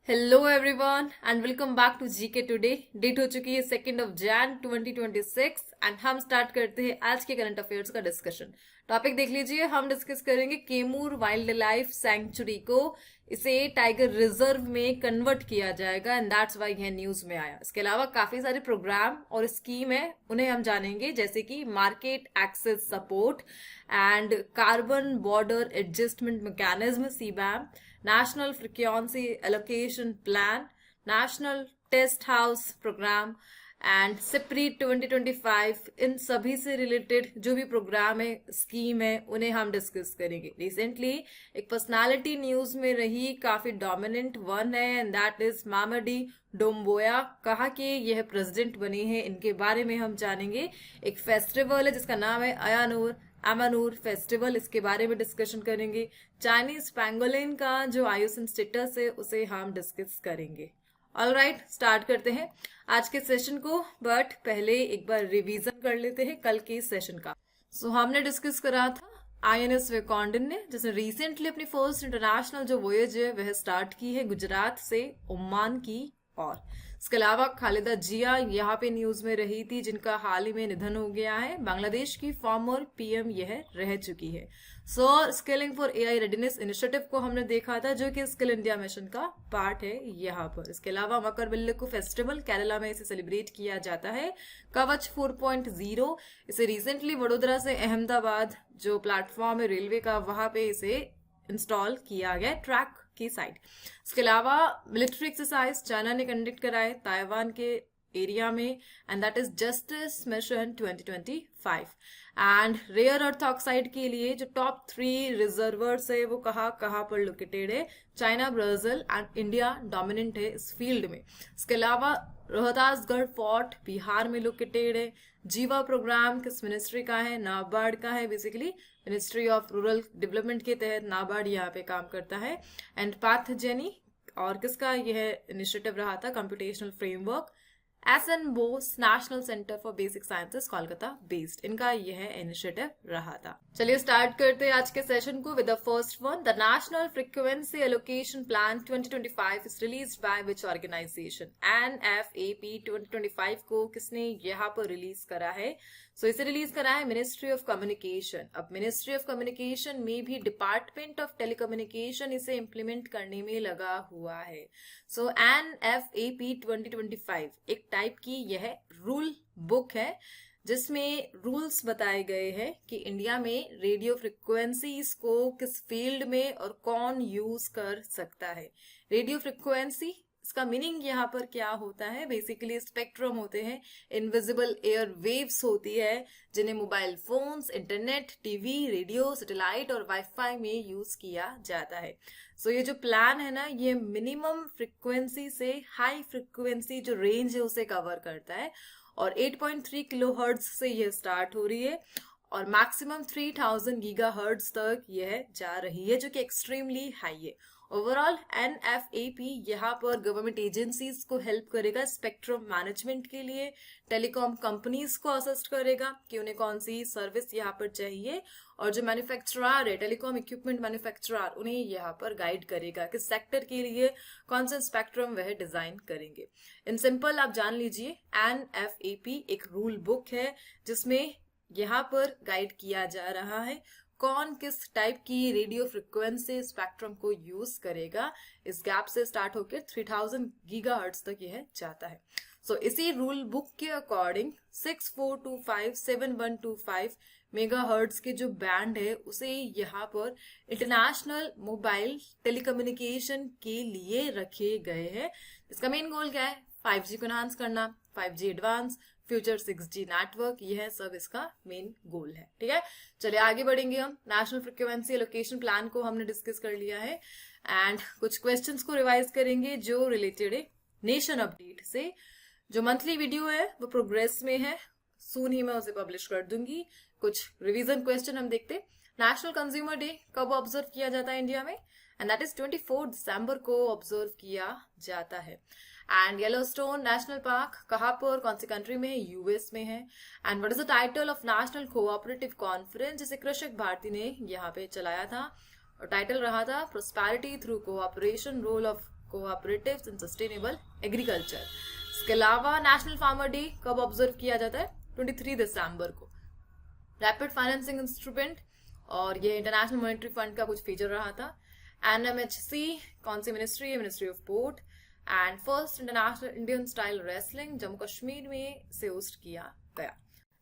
Hello everyone and welcome back to GK today. Date हो चुकी है 2 जनवरी 2026 एंड हम स्टार्ट करते हैं आज के करंट अफेयर्स का डिस्कशन। टॉपिक देख लीजिए, हम डिस्कस करेंगे केमूर वाइल्ड लाइफ सैंक्चुरी को इसे टाइगर रिजर्व में कन्वर्ट किया जाएगा एंड दैट्स वाई यह न्यूज में आया। इसके अलावा काफी सारे प्रोग्राम और स्कीम है, उन्हें हम जानेंगे, जैसे कि market access support and carbon border adjustment mechanism CBAM, national frequency allocation plan, national test house program and सिप्रीट 2025। इन सभी से रिलेटेड जो भी प्रोग्राम है, स्कीम है, उन्हें हम डिस्कस करेंगे। रिसेंटली एक पर्सनालिटी न्यूज में रही, काफी डोमिनेंट वन है एंड दैट इज मामाडी डोम्बोया। कहा कि यह प्रेसिडेंट बने हैं, इनके बारे में हम जानेंगे। एक फेस्टिवल है जिसका नाम है अमानूर फेस्टिवल, इसके बारे में डिस्कशन करेंगे। चाइनीज पैंगोलिन का जो आयुसन स्टेटस है उसे हम डिस्कस करेंगे। ऑलराइट, स्टार्ट करते हैं आज के सेशन को, बट पहले एक बार रिवीजन कर लेते हैं कल के सेशन का। हमने डिस्कस करा था आईएनएस वेकॉन्डन ने, जिसने रिसेंटली अपनी फर्स्ट इंटरनेशनल जो वोयेज है वह स्टार्ट की है गुजरात से ओमान की और। इसके अलावा खालिदा जिया यहाँ पे न्यूज में रही थी, जिनका हाल ही में निधन हो गया है। बांग्लादेश की फॉर्मर पीएम यह रह चुकी है। Skilling for AI readiness initiative को हमने देखा था, जो कि स्किल इंडिया मिशन का पार्ट है यहाँ पर। इसके अलावा मकर बिल्लकु फेस्टिवल केरला में इसे सेलिब्रेट किया जाता है। कवच 4.0 इसे रिसेंटली वडोदरा से अहमदाबाद जो प्लेटफॉर्म है रेलवे का, वहां पे इसे इंस्टॉल किया गया ट्रैक की साइड। इसके अलावा मिलिट्री एक्सरसाइज चाइना ने कंडक्ट कराए ताइवान के एरिया में and that is Justice Mission 2025। And rare earth oxide के लिए जो टॉप 3 रिजर्वर्स है वो कहाँ कहाँ पर लोकेटेड है, China, Brazil and India dominant है इस फील्ड में। इसके अलावा रोहतासगढ़ फोर्ट बिहार में लोकेटेड है। जीवा प्रोग्राम किस मिनिस्ट्री का है, नाबार्ड का है, basically ministry of rural development के तहत नाबार्ड यहाँ पे काम करता है। एंड पैथजेनी और किसका यह इनिशिएटिव रहा था, computational framework, S N Bose National Centre for Basic Sciences Kolkata based, इनका यह इनिशिएटिव रहा था। चलिए स्टार्ट करते हैं आज के सेशन को with the first one. The national frequency allocation plan 2025 is released by which organization? NFAP 2025 को किसने यहाँ पर रिलीज करा है? इसे रिलीज करा है मिनिस्ट्री ऑफ कम्युनिकेशन। अब मिनिस्ट्री ऑफ कम्युनिकेशन में भी डिपार्टमेंट ऑफ टेलीकम्युनिकेशन इसे इम्प्लीमेंट करने में लगा हुआ है। एनएफएपी 2025 एक टाइप की यह रूल बुक है, जिसमें रूल्स बताए गए हैं कि इंडिया में रेडियो फ्रिक्वेंसीज को किस फील्ड में और कौन यूज कर सकता है। रेडियो फ्रिक्वेंसी, इसका मीनिंग यहाँ पर क्या होता है, बेसिकली स्पेक्ट्रम होते हैं, इनविजिबल एयर वेव्स होती है, जिन्हें mobile phones, internet, TV, radio, satellite और वाईफाई में यूज किया जाता है। ये जो प्लान है ना, ये मिनिमम फ्रिक्वेंसी से हाई फ्रिक्वेंसी जो रेंज है उसे कवर करता है और 8.3 किलोहर्ट्ज से यह स्टार्ट हो रही है और मैक्सिमम 3000 गीगाहर्ट्ज तक यह जा रही है, जो कि एक्सट्रीमली हाई है। ओवरऑल एनएफएपी यहाँ पर गवर्नमेंट एजेंसीज को हेल्प करेगा स्पेक्ट्रम मैनेजमेंट के लिए, टेलीकॉम कंपनीज को असिस्ट करेगा कि उन्हें कौन सी सर्विस यहाँ पर चाहिए, और जो मैन्युफैक्चरर है, टेलीकॉम इक्विपमेंट मैन्युफैक्चरर, उन्हें यहाँ पर गाइड करेगा कि सेक्टर के लिए कौन सा स्पेक्ट्रम वह डिजाइन करेंगे। इन सिंपल आप जान लीजिए, एनएफएपी एक रूल बुक है जिसमें यहाँ पर गाइड किया जा रहा है कौन किस टाइप की रेडियो फ्रिक्वेंसी स्पेक्ट्रम को यूज करेगा। इस गैप से स्टार्ट होकर 3000 गीगाहर्ट्ज तक यह जाता है। इसी रूल बुक के अकॉर्डिंग 6425-7125 मेगाहर्ट्ज के जो बैंड है उसे यहाँ पर इंटरनेशनल मोबाइल टेलीकम्युनिकेशन के लिए रखे गए हैं। इसका मेन गोल क्या है, 5G को एनहांस करना, 5G advance, future 6G network, यह सब इसका मेन गोल है। ठीक है, चलिए आगे बढ़ेंगे हम। नेशनल फ्रीक्वेंसी एलोकेशन प्लान को हमने डिस्कस कर लिया है एंड कुछ क्वेश्चंस को रिवाइज करेंगे जो रिलेटेड है नेशन अपडेट से। जो मंथली वीडियो है वो प्रोग्रेस में है, सून ही मैं उसे पब्लिश कर दूंगी। कुछ रिवीजन क्वेश्चन हम देखते। नेशनल कंज्यूमर डे कब ऑब्जर्व किया जाता है इंडिया में? एंड दैट इज 24 दिसंबर को ऑब्जर्व किया जाता है। एंड येलोस्टोन नेशनल पार्क कहाँ पर, कौन सी कंट्री में है? यूएस में है। And what is the title of national cooperative conference, जिसे कृषक भारती ने यहाँ पे चलाया था, और टाइटल रहा था prosperity through cooperation, role of cooperatives in sustainable agriculture. इसके अलावा नेशनल फार्मर डे कब ऑब्जर्व किया जाता है? 23 दिसंबर को। रैपिड फाइनेंसिंग इंस्ट्रूमेंट, और ये इंटरनेशनल मॉनेटरी फंड का कुछ फीचर रहा था। एनएमएचसी कौन सी मिनिस्ट्री है? Ministry of port. And first international Indian style wrestling Jammu Kashmir में से होस्ट किया गया।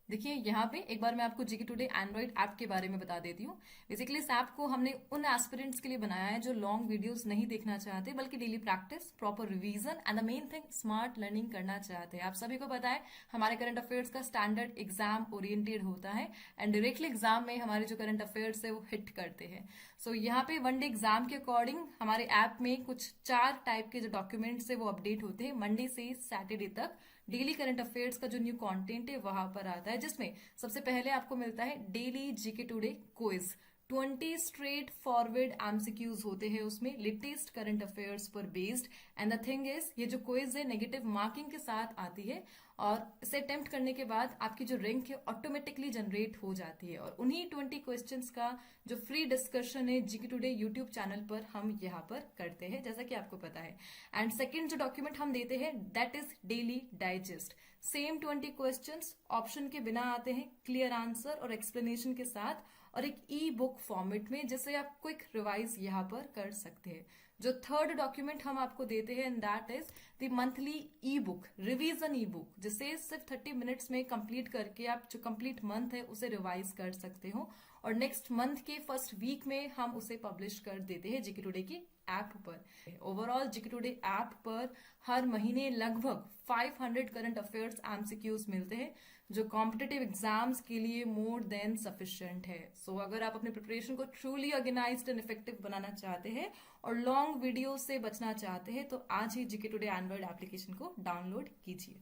देखिए यहाँ पे एक बार मैं आपको जीके टुडे एंड्रॉइड ऐप के बारे में बता देती हूँ। बेसिकली इस ऐप को हमने उन एस्पिरेंट्स के लिए बनाया है जो लॉन्ग वीडियोस नहीं देखना चाहते, बल्कि daily practice, proper revision and the main thing smart learning करना चाहते हैं। आप सभी को पता है हमारे करंट अफेयर्स का स्टैंडर्ड एग्जाम ओरिएंटेड होता है एंड डायरेक्टली एग्जाम में हमारे जो करंट अफेयर्स है वो हिट करते हैं। सो यहाँ पे वन डे एग्जाम के अकॉर्डिंग हमारे ऐप में कुछ 4 टाइप के जो डॉक्यूमेंट्स है वो अपडेट होते हैं। मंडे से सैटरडे तक डेली करंट अफेयर्स का जो न्यू कंटेंट है वहां पर आता है, जिसमें सबसे पहले आपको मिलता है daily GK today quiz. 20 straight forward MCQs होते हैं उसमें, लेटेस्ट करंट अफेयर्स पर based. And the thing is ये जो क्विज है नेगेटिव मार्किंग के साथ आती है, और इसे अटेम्प्ट करने के बाद आपकी जो रैंक है ऑटोमेटिकली जनरेट हो जाती है। और उन्हीं 20 क्वेश्चंस का जो फ्री डिस्कशन है जीके टुडे यूट्यूब चैनल पर हम यहाँ पर करते हैं, जैसा कि आपको पता है। एंड सेकंड जो डॉक्यूमेंट हम देते हैं that is daily digest. Same 20 questions option के बिना आते हैं, क्लियर आंसर और एक्सप्लेनेशन के साथ, और एक ई बुक फॉर्मेट में, जिससे आप क्विक रिवाइज यहाँ पर कर सकते हैं। जो थर्ड डॉक्यूमेंट हम आपको देते हैं that is the monthly E book, revision E book, जिसे सिर्फ 30 मिनट्स में कंप्लीट करके आप जो कंप्लीट मंथ है उसे रिवाइज कर सकते हो, और नेक्स्ट मंथ के फर्स्ट वीक में हम उसे पब्लिश कर देते हैं जीके टुडे की ऐप पर। ओवरऑल जीके टुडे ऐप पर हर महीने लगभग 500 करंट अफेयर्स एमसीक्यूज मिलते हैं, जो कॉम्पिटिटिव एग्जाम्स के लिए मोर देन सफिशिएंट है। सो अगर आप अपने प्रिपरेशन को ट्रूली ऑर्गेनाइज्ड एंड इफेक्टिव बनाना चाहते हैं और लॉन्ग वीडियो से बचना चाहते हैं, तो आज ही जीके टुडे एंड्रॉइड एप्लीकेशन को डाउनलोड कीजिए।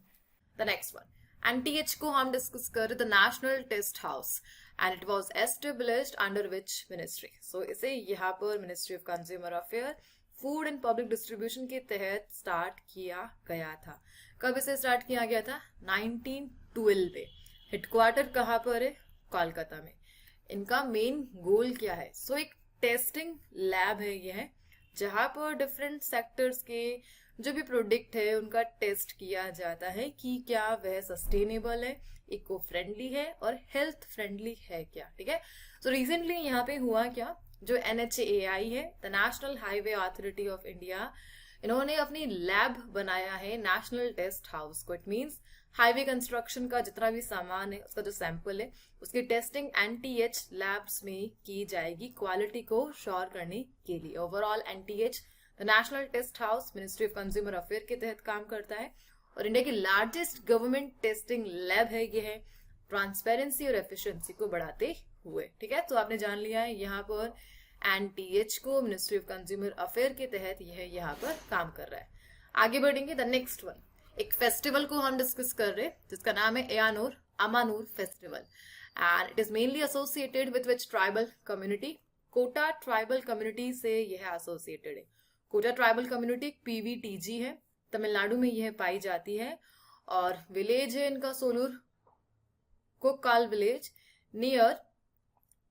द नेक्स्ट वन, एनटीएच को हम डिस्कस कर the national test house and it was established under which ministry. So इसे यहाँ पर ministry of consumer affair, food and public distribution के तहत स्टार्ट किया गया था। कब इसे स्टार्ट किया गया था? 1912 में। हेडक्वार्टर कहाँ पर है? कोलकाता में। इनका मेन गोल क्या है? सो एक टेस्टिंग लैब है यह, जहां पर डिफरेंट सेक्टर्स के जो भी प्रोडक्ट है उनका टेस्ट किया जाता है कि क्या वह सस्टेनेबल है, इको फ्रेंडली है और हेल्थ फ्रेंडली है क्या। ठीक है। सो रिसेंटली यहाँ पे हुआ क्या, जो NHAI है, the national highway authority of India, इन्होंने अपनी लैब बनाया है नेशनल टेस्ट हाउस को। इट मीन्स हाईवे कंस्ट्रक्शन का जितना भी सामान है उसका जो सैंपल है उसकी टेस्टिंग NTH लैब्स में की जाएगी क्वालिटी को श्योर करने के लिए। Overall NTH the national test House Ministry of consumer Affair के तहत काम करता है और इंडिया की लार्जेस्ट गवर्नमेंट टेस्टिंग लैब है यह, ट्रांसपेरेंसी और एफिशिएंसी को बढ़ाते हुए। ठीक है, तो आपने जान लिया है यहाँ पर NTH को मिनिस्ट्री ऑफ कंज्यूमर अफेयर के तहत यह यहाँ पर काम कर रहा है। आगे बढ़ेंगे द नेक्स्ट वन, एक फेस्टिवल को हम डिस्कस कर रहे हैं जिसका नाम है Ayyanur Ammanur festival and it is mainly associated with which tribal community? Kota tribal community से यह एसोसिएटेड है। कोटा ट्राइबल कम्युनिटी PVTG है, तमिलनाडु में यह पाई जाती है और विलेज है इनका सोलूर कोकाल विलेज नियर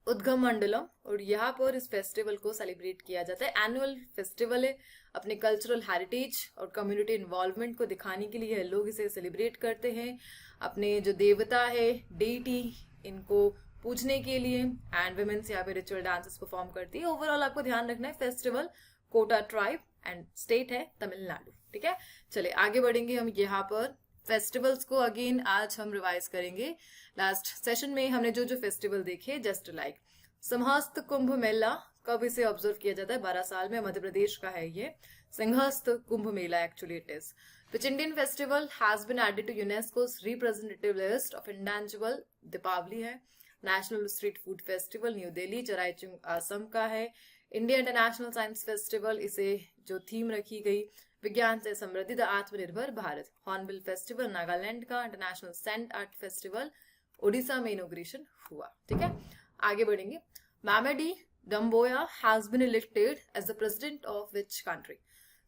उद्गम मंडलम, और यहाँ पर इस फेस्टिवल को सेलिब्रेट किया जाता है। एनुअल फेस्टिवल है, अपने कल्चरल हेरिटेज और कम्युनिटी इन्वॉल्वमेंट को दिखाने के लिए लोग इसे सेलिब्रेट करते हैं। अपने जो देवता है डेटी इनको पूजने के लिए, एंड वुमेन्स यहाँ पे रिचुअल डांसेस परफॉर्म करती है। ओवरऑल आपको ध्यान रखना है festival Kota tribe and state है तमिलनाडु। ठीक है, चलिए आगे बढ़ेंगे हम यहाँ पर फेस्टिवल्स को अगेन आज हम रिवाइज करेंगे। लास्ट सेशन में हमने जो जो फेस्टिवल देखे, जस्ट लाइक सिंहस्थ कुंभ मेला, कब इसे ऑब्जर्व किया जाता है? 12 साल में, मध्य प्रदेश का है ये Simhastha Kumbh Mela actually it is. Which Indian festival has been added to UNESCO's representative list of intangible? Deepavali है। National street food festival new Delhi Charaichung Assam का है। इंडिया इंटरनेशनल साइंस फेस्टिवल, इसे जो थीम रखी गई विज्ञान से समृद्धि द आत्मनिर्भर भारत। हॉर्नबिल फेस्टिवल नागालैंड का। International sand art festival Odisha में इनॉग्रेशन हुआ। ठीक है, आगे बढ़ेंगे। Mamadi Doumbouya has been elected as the president of which country?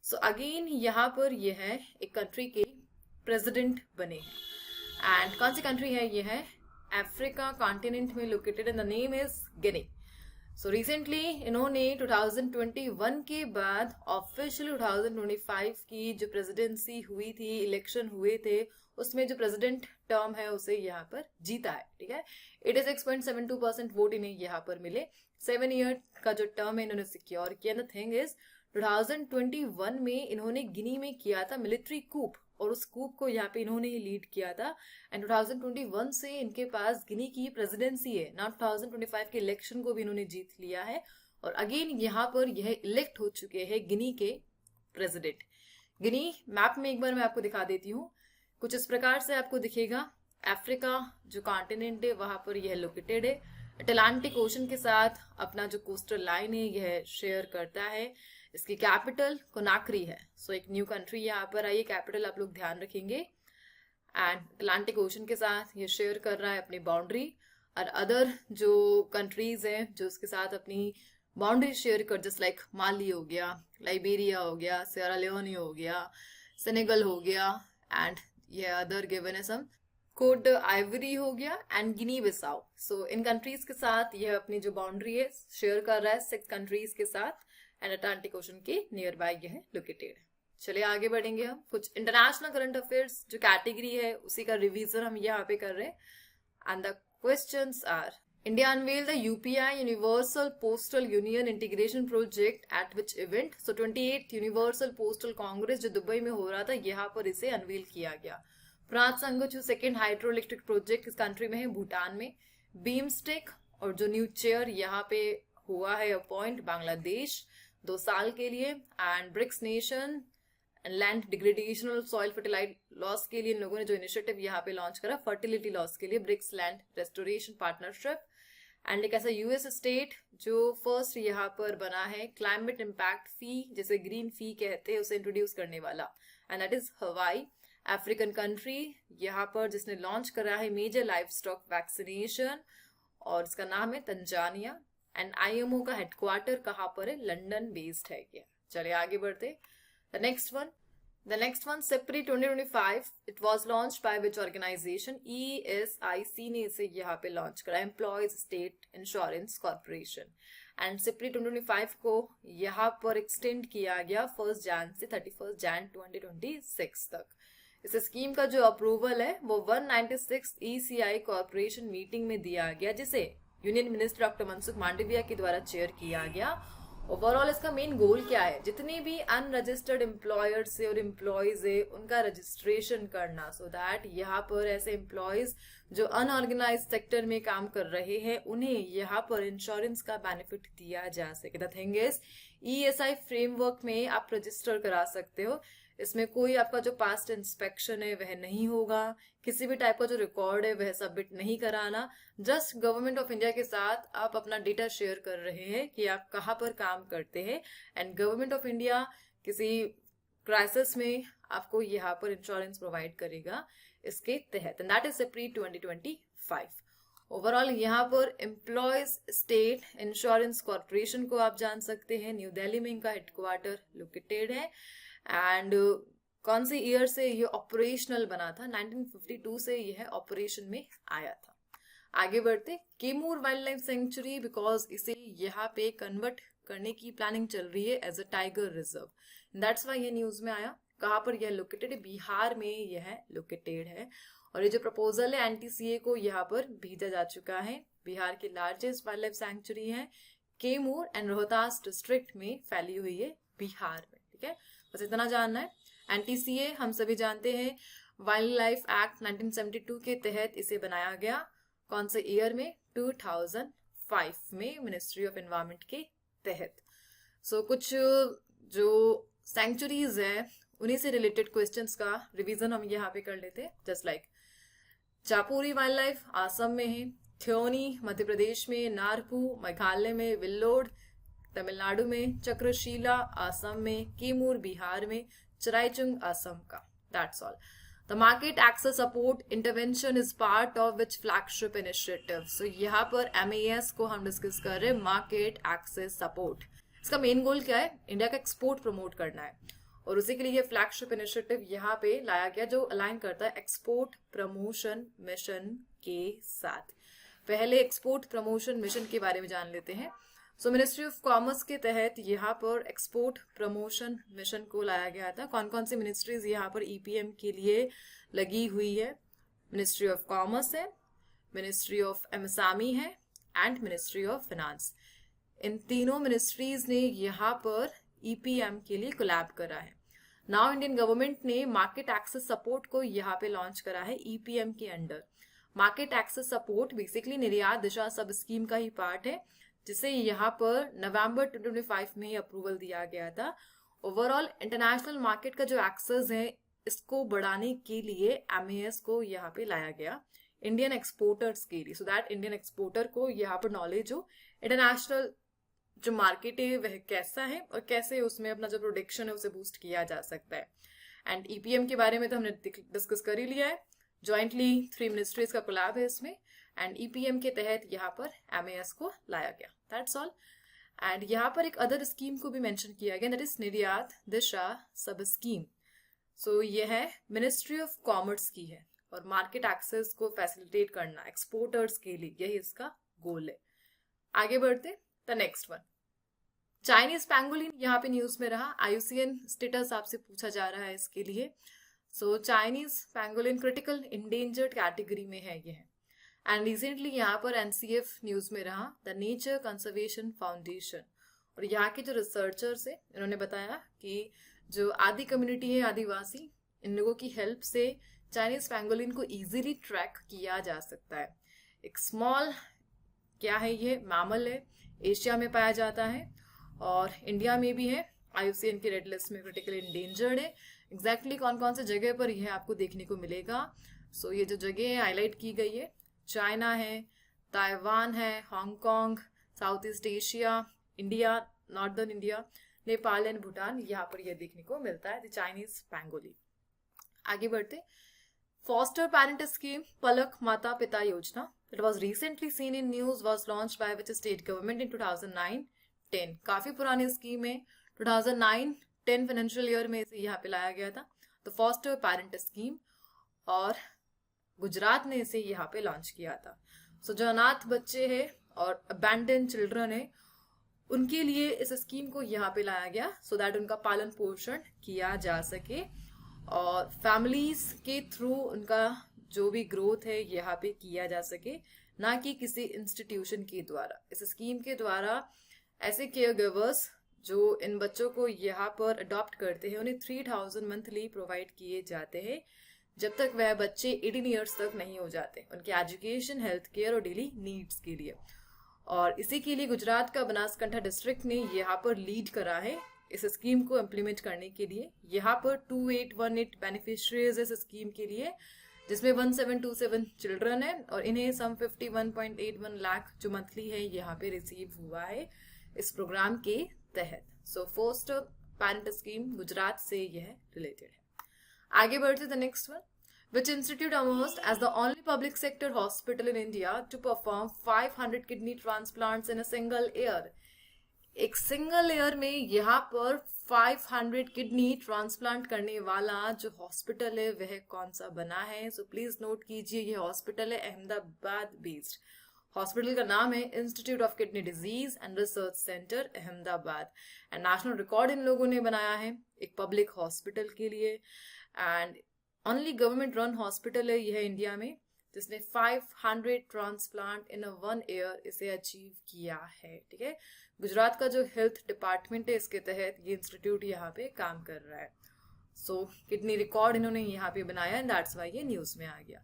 So again यहाँ पर यह है एक कंट्री के प्रेसिडेंट बने हैं एंड कौन सी कंट्री है? यह है अफ्रीका कॉन्टिनेंट में located and the name is Guinea. So recently इन्होंने 2021 के बाद ऑफिशियली 2025 की जो प्रेसिडेंसी हुई थी, इलेक्शन हुए थे, उसमें जो प्रेसिडेंट टर्म है उसे यहाँ पर जीता है, ठीक है। 86.72% वोट इन्हें यहाँ पर मिले। 7 ईयर का जो टर्म है इन्होंने सिक्योर किया। द थिंग इज 2021 में इन्होंने गिनी में किया था मिलिट्री कूप, और उस कूप को यहाँ पे इन्होंने ही लीड किया था। एंड 2021 से इनके पास गिनी की प्रेसिडेंसी है ना। 2025 के इलेक्शन को भी इन्होंने जीत लिया है, और अगेन यहाँ पर यह इलेक्ट हो चुके हैं गिनी के प्रेसिडेंट। गिनी मैप में एक बार मैं आपको दिखा देती हूँ, कुछ इस प्रकार से आपको दिखेगा। अफ्रीका जो कॉन्टिनेंट है वहां पर यह लोकेटेड है। अटलांटिक ओशन के साथ अपना जो कोस्टल लाइन है यह शेयर करता है। इसकी कैपिटल कोनाक्री है। सो एक न्यू कंट्री यहाँ पर आई है, कैपिटल आप लोग ध्यान रखेंगे। एंड अटलांटिक ओशन के साथ ये शेयर कर रहा है अपनी बाउंड्री, और अदर जो कंट्रीज हैं जो उसके साथ अपनी बाउंड्री शेयर कर, जस्ट लाइक माली हो गया, लाइबेरिया हो गया, सियरा लियोनी हो गया, सेनेगल हो गया, एंड ये अदर गिवन है सम कोट आइवरी हो गया, and Guinea बिसाओ। So in countries के साथ यह अपनी जो बाउंड्री है शेयर कर रहा है 6 कंट्रीज के साथ, एंड अटलांटिक ओशन के नियर बाय यह लोकेटेड है। चलिए आगे बढ़ेंगे हम। कुछ इंटरनेशनल करंट अफेयर्स जो कैटेगरी है उसी का रिवीजन हम यहाँ पे कर रहे हैं। And the questions are, India unveiled the UPI Universal Postal Union Integration Project at which event? So 28th Universal Postal Congress जो दुबई में हो रहा था, यहाँ पर इसे अनवील किया गया। प्रांत संघ जो सेकेंड हाइड्रो इलेक्ट्रिक प्रोजेक्ट इस कंट्री में है, भूटान में। बीमस्टेक और जो न्यू चेयर यहाँ पे हुआ है अपॉइंट, बांग्लादेश 2 साल के लिए। And BRICS nation land degradation और सॉइल फर्टिलाइट लॉस के लिए इन लोगों ने जो इनिशिएटिव यहाँ पे लॉन्च करा, फर्टिलिटी लॉस के लिए, BRICS land restoration partnership. And एक ऐसा यूएस स्टेट जो फर्स्ट यहाँ पर बना है क्लाइमेट इम्पैक्ट फी, जैसे ग्रीन फी कहते हैं, उसे इंट्रोड्यूस करने वाला, एंड दैट इज हवाई। अफ्रीकन कंट्री यहाँ पर जिसने लॉन्च करा है मेजर लाइफ स्टॉक वैक्सीनेशन, और इसका नाम है तंजानिया। एंड आईएमओ का हेडक्वार्टर कहाँ पर है? लंदन बेस्ड है ये। चलिए आगे बढ़ते। The next one, SIPRI 2025, it was launched by which organization? ESIC ने इसे यहाँ पे लॉन्च करा, Employees State Insurance Corporation। And SIPRI 2025 को यहाँ पर एक्सटेंड किया गया 1 जन से 31 जन 2026 तक। इस स्कीम का जो अप्रूवल है वो 196 ECI कॉर्पोरेशन मीटिंग में दिया गया, जिसे union minister doctor Mansukh Mandaviya के द्वारा चेयर किया गया। ओवरऑल इसका मेन गोल क्या है? जितने भी अनरजिस्टर्ड एम्प्लॉयर्स है और एम्प्लॉयज है उनका रजिस्ट्रेशन करना, सो दैट यहाँ पर ऐसे एम्प्लॉयज जो अनऑर्गेनाइज सेक्टर में काम कर रहे हैं उन्हें यहाँ पर इंश्योरेंस का बेनिफिट दिया जा सके। The thing is ESI framework में आप रजिस्टर करा सकते हो। इसमें कोई आपका जो पास्ट इंस्पेक्शन है वह नहीं होगा, किसी भी टाइप का जो रिकॉर्ड है वह सबमिट नहीं कराना। जस्ट गवर्नमेंट ऑफ इंडिया के साथ आप अपना डेटा शेयर कर रहे हैं कि आप कहाँ पर काम करते हैं, एंड गवर्नमेंट ऑफ इंडिया किसी क्राइसिस में आपको यहाँ पर इंश्योरेंस प्रोवाइड करेगा इसके तहत, and that is SIPRI 2025। Overall यहाँ पर एम्प्लॉयज स्टेट इंश्योरेंस कॉर्पोरेशन को आप जान सकते हैं, न्यू दिल्ली में इनका हेडक्वार्टर लोकेटेड है। एंड कौन से ईयर से ये ऑपरेशनल बना था? 1952 से यह ऑपरेशन में आया था। आगे बढ़ते। केमूर वाइल्ड लाइफ सेंचुरी, बिकॉज इसे यहाँ पे कन्वर्ट करने की प्लानिंग चल रही है as a tiger reserve, that's why ये न्यूज में आया। कहाँ पर यह लोकेटेड है? बिहार में यह लोकेटेड है। और ये जो प्रपोजल है NTCA को यहाँ पर भेजा जा चुका है। बिहार की लार्जेस्ट वाइल्ड लाइफ सेंचुरी है केमूर, एंड रोहतास डिस्ट्रिक्ट में फैली हुई है बिहार में, ठीक है। बस इतना जानना है। NTCA हम सभी जानते हैं वाइल्ड लाइफ एक्ट 1972 के तहत इसे बनाया गया। कौन से ईयर में? 2005 में, मिनिस्ट्री ऑफ एनवायरनमेंट के तहत। सो कुछ जो सेंचुरीज है उन्हीं से रिलेटेड क्वेश्चंस का रिवीजन हम यहाँ पे कर लेते हैं। Just like Chapori wildlife Assam में है, थ्योनी मध्य प्रदेश में, नारपू मेघालय में, विल्लोड तमिलनाडु में, चक्रशीला आसम में, केमूर बिहार में, चराइचुंग असम का। That's all. The market access support intervention is part of which flagship initiative? So यहाँ पर MAS को हम डिस्कस कर रहे हैं, मार्केट एक्सेस सपोर्ट। इसका मेन गोल क्या है? इंडिया का एक्सपोर्ट प्रमोट करना है, और उसी के लिए ये फ्लैगशिप इनिशिएटिव यहाँ पे लाया गया जो अलाइन करता है एक्सपोर्ट प्रमोशन मिशन के साथ। पहले एक्सपोर्ट प्रमोशन मिशन के बारे में जान लेते हैं। सो मिनिस्ट्री ऑफ कॉमर्स के तहत यहाँ पर एक्सपोर्ट प्रमोशन मिशन को लाया गया था। कौन कौन सी मिनिस्ट्रीज यहाँ पर ईपीएम के लिए लगी हुई है? मिनिस्ट्री ऑफ कॉमर्स है, मिनिस्ट्री ऑफ एमएसएमई है एंड मिनिस्ट्री ऑफ फाइनेंस। इन तीनों मिनिस्ट्रीज ने यहाँ पर ईपीएम के लिए कोलैब करा है। नाउ इंडियन गवर्नमेंट ने मार्केट एक्सेस सपोर्ट को यहाँ पे लॉन्च करा है ईपीएम के under. Market access support basically Niryat Disha सब स्कीम का ही पार्ट है, जिसे यहाँ पर नवंबर 2025 में ही अप्रूवल दिया गया था। ओवरऑल इंटरनेशनल मार्केट का जो एक्सेस है इसको बढ़ाने के लिए एमएएस को यहाँ पे लाया गया इंडियन एक्सपोर्टर्स के लिए, सो दैट इंडियन एक्सपोर्टर को यहाँ पर नॉलेज हो इंटरनेशनल जो मार्केट है वह कैसा है और कैसे उसमें अपना जो प्रोडक्शन है उसे बूस्ट किया जा सकता है। एंड ईपीएम के बारे में तो हमने डिस्कस कर ही लिया है। ज्वाइंटली 3 मिनिस्ट्रीज का कोलैब है इसमें एंड ईपीएम के तहत यहाँ पर एमएएस को लाया गया। That's all. एंड यहाँ पर एक अदर स्कीम को भी मेंशन किया गया, दैट इज निर्यात दिशा सब स्कीम। सो यह है मिनिस्ट्री ऑफ कॉमर्स की है और मार्केट एक्सेस को फैसिलिटेट करना एक्सपोर्टर्स के लिए, यही इसका गोल है। आगे बढ़ते the next one. Chinese pangolin यहाँ पे न्यूज में रहा। आईयूसीएन स्टेटस आपसे पूछा जा रहा है इसके लिए। So Chinese pangolin critical endangered category में है यह। एंड रिसेंटली यहाँ पर एनसीएफ न्यूज में रहा, द नेचर कंजर्वेशन फाउंडेशन, और यहाँ के जो रिसर्चर्स है इन्होंने बताया कि जो आदि कम्युनिटी है, आदिवासी, इन लोगों की हेल्प से चाइनीज पैंगोलिन को इजीली ट्रैक किया जा सकता है। एक स्मॉल क्या है ये मैमल है, एशिया में पाया जाता है और इंडिया में भी है। आईयूसीएन की रेड लिस्ट में क्रिटिकल इंडेंजर्ड है। एग्जैक्टली कौन कौन से जगह पर यह आपको देखने को मिलेगा। सो ये जो जगह है हाईलाइट की गई है, चाइना है, ताइवान है, Hong Kong, south east Asia, India, northern India, Nepal and Bhutan, यहाँ पर यह देखने को मिलता है द चाइनीज पैंगोलिन। आगे बढ़ते। फॉस्टर पेरेंट स्कीम, पलक माता पिता योजना, it was recently seen in news, was launched by which state government in 2009-10। काफी पुरानी स्कीम है, 2009-10 फाइनेंशियल ईयर में इसे यहाँ पे लाया गया था, तो फॉस्टर पेरेंट स्कीम, और गुजरात ने इसे यहाँ पे लॉन्च किया था। सो जो अनाथ बच्चे हैं और अबैंडन चिल्ड्रन है उनके लिए इस स्कीम को यहाँ पे लाया गया सो दैट उनका पालन पोषण किया जा सके और फैमिलीज के थ्रू उनका जो भी ग्रोथ है यहाँ पे किया जा सके, ना कि किसी इंस्टीट्यूशन के द्वारा। इस स्कीम के द्वारा ऐसे केयर गिवर्स जो इन बच्चों को यहाँ पर अडॉप्ट करते हैं उन्हें 3000 मंथली प्रोवाइड किए जाते हैं जब तक वह बच्चे 18 ईयर्स तक नहीं हो जाते, उनके एजुकेशन, हेल्थ केयर और डेली नीड्स के लिए। और इसी के लिए गुजरात का बनासकांठा डिस्ट्रिक्ट ने यहाँ पर लीड करा है इस स्कीम को इम्प्लीमेंट करने के लिए। यहाँ पर 2818 बेनिफिशियरीज इस स्कीम के लिए, जिसमें 1727 चिल्ड्रन है और इन्हें सम 51.81 लाख जो मंथली है यहाँ पे रिसीव हुआ है इस प्रोग्राम के तहत। सो फॉस्टर पेरेंट स्कीम गुजरात से यह रिलेटेड है। आगे बढ़ते the next one. Which institute emerged as the only public sector hospital in India to perform 500 kidney transplants in a single year? एक सिंगल ईयर में यहाँ पर 500 किडनी ट्रांसप्लांट करने वाला जो हॉस्पिटल है वह कौन सा बना है? सो प्लीज नोट कीजिए, ये हॉस्पिटल है अहमदाबाद बेस्ड। हॉस्पिटल का नाम है institute of kidney disease and research centre Ahmedabad. And national record in लोगों ने बनाया है एक पब्लिक हॉस्पिटल के लिए। And only government run hospital है यह इंडिया में जिसने 500 ट्रांसप्लांट इन 1 ईयर इसे अचीव किया है। ठीक है, गुजरात का जो हेल्थ डिपार्टमेंट है इसके तहत ये इंस्टीट्यूट यहाँ पे काम कर रहा है। सो किडनी रिकॉर्ड इन्होंने यहाँ पे बनाया एंड दैट्स वाई ये न्यूज में आ गया।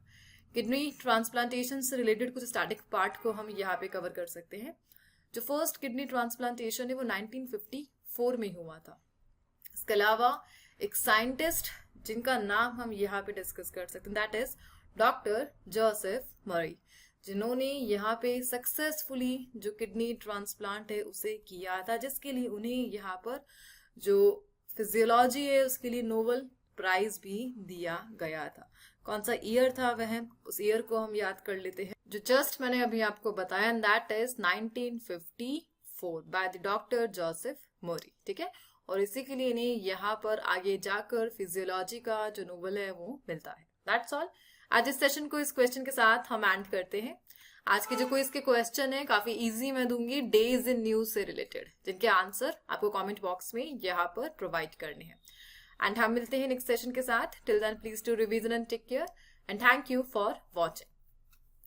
किडनी ट्रांसप्लांटेशन से रिलेटेड कुछ स्टैटिक पार्ट को हम यहाँ पे कवर कर सकते हैं। जो फर्स्ट किडनी ट्रांसप्लांटेशन है वो 1954 में हुआ था। इसके अलावा एक साइंटिस्ट जिनका नाम हम यहाँ पे डिस्कस कर सकते हैं, दैट इज डॉक्टर जोसेफ मरी, जिन्होंने यहाँ पे सक्सेसफुली जो किडनी ट्रांसप्लांट है उसे किया था, जिसके लिए उन्हें यहाँ पर जो फिजियोलॉजी है उसके लिए नोबेल प्राइज भी दिया गया था। कौन सा ईयर था वह, उस ईयर को हम याद कर लेते हैं जो जस्ट मैंने अभी आपको बताया, and that is 1954 by the doctor Joseph मरी। ठीक है, और इसी के लिए इन्हें यहाँ पर आगे जाकर फिजियोलॉजी का जो नोबेल है वो मिलता है। That's all. आज इस सेशन को इस क्वेश्चन के साथ हम एंड करते हैं। आज के जो क्विज के क्वेश्चन है काफी इजी मैं दूंगी डेज इन न्यूज से रिलेटेड, जिनके आंसर आपको कमेंट बॉक्स में यहाँ पर प्रोवाइड करने हैं। एंड हम मिलते हैं नेक्स्ट सेशन के साथ। Till then please to revision and take care and thank you for watching.